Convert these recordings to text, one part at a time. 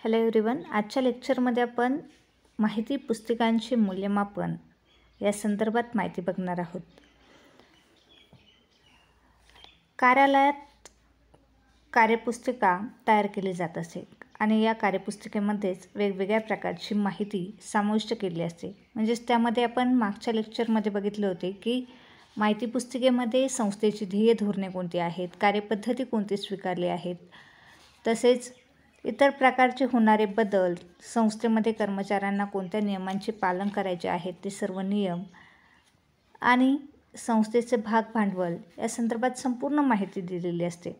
Hello everyone. आजच्या लेक्चरमध्ये आपण माहिती पुस्तिकांचे मूल्यमापन या संदर्भात माहिती बघणार आहोत. कार्यालयात कार्यपुस्तिका तयार केली जात असे आणि या कार्यपुस्तिकेमध्येच वेगवेगळ्या प्रकारची माहिती समाविष्ट केली असते. म्हणजेच त्यामध्ये आपण मागच्या लेक्चरमध्ये बघितले होते की माहिती पुस्तिकेमध्ये संस्थेची ध्येय धोरणे कोणती आहेत, कार्यपद्धती कोणती स्वीकारली आहेत, तसेच इतर प्रकारचे होणारे बदल, संस्थेमध्ये कर्मचाऱ्यांना कोणत्या नियमांचे पालन करायचे आहेत ते सर्व नियम आणि संस्थेचे भाग भांडवल या संदर्भात संपूर्ण माहिती दिलेली असते.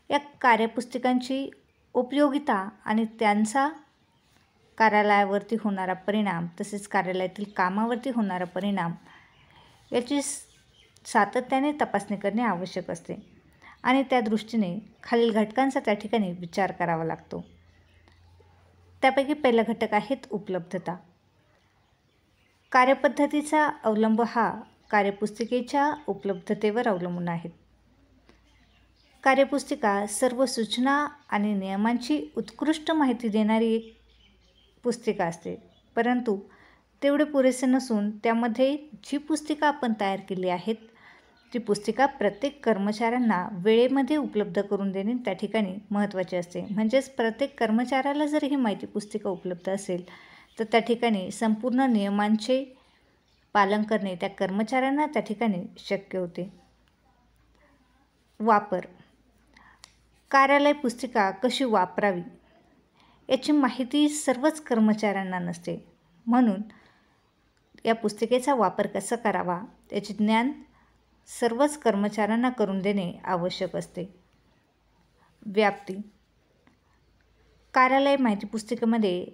या कार्यपुस्तिकांची उपयोगिता आणि त्यांचा कार्यालयावरती होणारा परिणाम तसेच कार्यालयातील कामावरती होणारा परिणाम याची सातत्याने तपासणी करणे आवश्यक असते आणि त्या दृष्टीने खालील घटकांचा त्या ठिकाणी विचार करावा लागतो. त्यापैकी पहिला घटक आहेत उपलब्धता. कार्यपद्धतीचा अवलंब हा कार्यपुस्तिकेच्या उपलब्धतेवर अवलंबून आहे. कार्यपुस्तिका सर्व सूचना आणि नियमांची उत्कृष्ट माहिती देणारी एक पुस्तिका असते, परंतु तेवढे पुरेसे नसून त्यामध्ये जी पुस्तिका आपण तयार केली आहेत ती पुस्तिका प्रत्येक कर्मचाऱ्यांना वेळेमध्ये उपलब्ध करून देणे त्या ठिकाणी महत्त्वाचे असते. म्हणजेच प्रत्येक कर्मचाऱ्याला जर ही माहिती पुस्तिका उपलब्ध असेल तर त्या ठिकाणी संपूर्ण नियमांचे पालन करणे त्या कर्मचाऱ्यांना त्या ठिकाणी शक्य होते. वापर. कार्यालय पुस्तिका कशी वापरावी याची माहिती सर्वच कर्मचाऱ्यांना नसते, म्हणून या पुस्तिकेचा वापर कसा करावा याचे ज्ञान सर्वच कर्मचाऱ्यांना करून देणे आवश्यक असते. व्याप्ती. कार्यालय माहिती पुस्तिकेमध्ये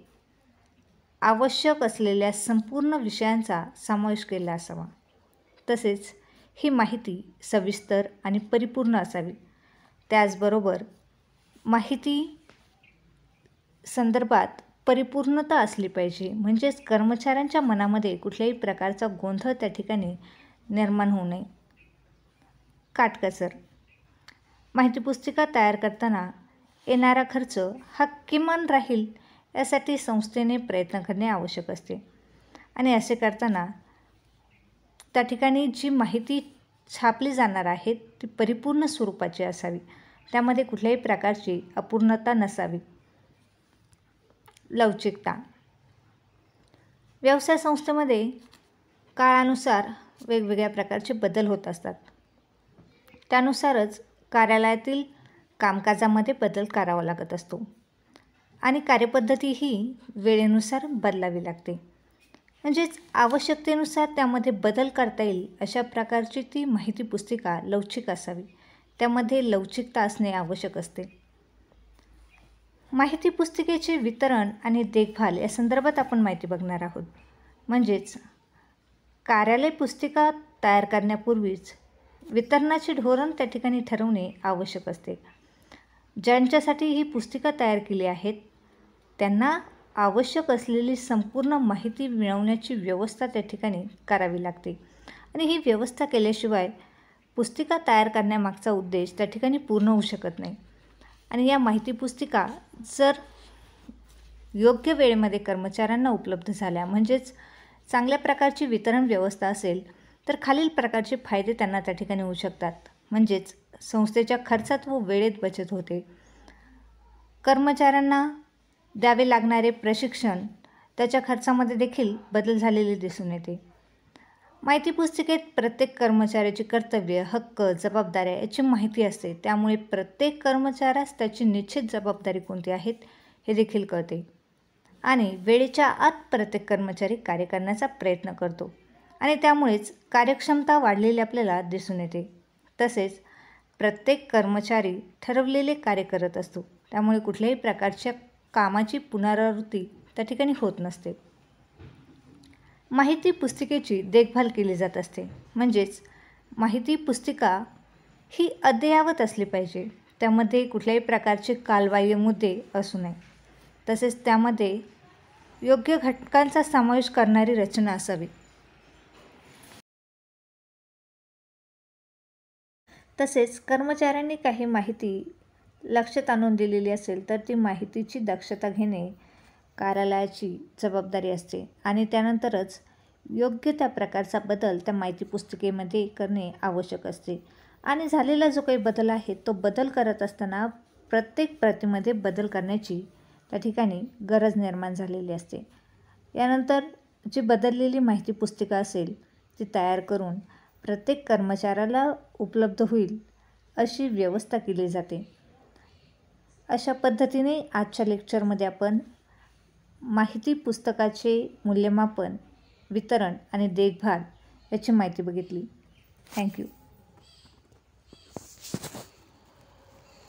आवश्यक असलेल्या संपूर्ण विषयांचा समावेश केला असावा. तसेच ही माहिती सविस्तर आणि परिपूर्ण असावी. त्याचबरोबर माहिती संदर्भात परिपूर्णता असली पाहिजे, म्हणजेच कर्मचाऱ्यांच्या मनामध्ये कुठल्याही प्रकारचा गोंधळ त्या ठिकाणी निर्माण होऊ नये. काटकसर. माहिती पुस्तिका तयार करताना येणारा खर्च हा किमान राहील यासाठी संस्थेने प्रयत्न करणे आवश्यक असते आणि असे करताना त्या ठिकाणी जी माहिती छापली जाणार आहे ती परिपूर्ण स्वरूपाची असावी, त्यामध्ये कुठल्याही प्रकारची अपूर्णता नसावी. लवचिकता. व्यवसाय संस्थेमध्ये काळानुसार वेगवेगळ्या प्रकारचे बदल होत असतात. त्यानुसारच कार्यालयातील कामकाजामध्ये बदल करावा लागत असतो आणि कार्यपद्धती ही वेळेनुसार बदलावी लागते. म्हणजेच आवश्यकतेनुसार त्यामध्ये बदल करता येईल अशा प्रकारची ती माहिती पुस्तिका लवचिक असावी. त्यामध्ये लवचिकता असणे आवश्यक असते. माहिती पुस्तिकेचे वितरण आणि देखभाल या संदर्भात आपण माहिती बघणार आहोत. म्हणजेच कार्यालय पुस्तिका तयार करण्यापूर्वीच वितरणाचे धोरण त्या ठिकाणी ठरवणे आवश्यक असते. ज्यांच्यासाठी ही पुस्तिका तयार केली आहेत त्यांना आवश्यक असलेली संपूर्ण माहिती मिळवण्याची व्यवस्था त्या ठिकाणी करावी लागते आणि ही व्यवस्था केल्याशिवाय पुस्तिका तयार करण्यामागचा उद्देश त्या ठिकाणी पूर्ण होऊ शकत नाही. आणि या माहिती पुस्तिका जर योग्य वेळेमध्ये कर्मचाऱ्यांना उपलब्ध झाल्या, म्हणजेच चांगल्या प्रकारची वितरण व्यवस्था असेल तर खालील प्रकारचे फायदे त्यांना त्या ठिकाणी होऊ शकतात. म्हणजेच संस्थेच्या खर्चात व वेळेत बचत होते. कर्मचाऱ्यांना द्यावे लागणारे प्रशिक्षण त्याच्या खर्चामध्ये देखील बदल झालेले दिसून येते. माहिती पुस्तिकेत प्रत्येक कर्मचाऱ्याची कर्तव्य, हक्क, जबाबदाऱ्या याची माहिती असते, त्यामुळे प्रत्येक कर्मचाऱ्यास त्याची निश्चित जबाबदारी कोणती आहेत हे देखील कळते आणि वेळेच्या आत प्रत्येक कर्मचारी कार्य करण्याचा प्रयत्न करतो आणि त्यामुळेच कार्यक्षमता वाढलेली आपल्याला दिसून येते. तसेच प्रत्येक कर्मचारी ठरवलेले कार्य करत असतो, त्यामुळे कुठल्याही प्रकारच्या कामाची पुनरावृत्ती त्या ठिकाणी होत नसते. माहिती पुस्तिकेची देखभाल केली जात असते. म्हणजेच माहिती पुस्तिका ही अद्ययावत असली पाहिजे. त्यामध्ये कुठल्याही प्रकारचे कालबाह्य मुद्दे असू नये. तसेच त्यामध्ये योग्य घटकांचा समावेश करणारी रचना असावी. तसेच कर्मचाऱ्यांनी काही माहिती लक्षात आणून दिलेली असेल तर ती माहितीची दक्षता घेणे कार्यालयाची जबाबदारी असते आणि त्यानंतरच योग्य त्या प्रकारचा बदल त्या माहिती पुस्तिकेमध्ये करणे आवश्यक असते. आणि झालेला जो काही बदल आहे तो बदल करत असताना प्रत्येक प्रतीमध्ये बदल करण्याची त्या ठिकाणी गरज निर्माण झालेली असते. यानंतर जी बदललेली माहिती पुस्तिका असेल ती तयार करून प्रत्येक कर्मचाऱ्याला उपलब्ध होईल अशी व्यवस्था केली जाते. अशा पद्धतीने आजच्या लेक्चरमध्ये आपण माहिती पुस्तकाचे मूल्यमापन, वितरण आणि देखभाल याची माहिती बघितली. थँक्यू.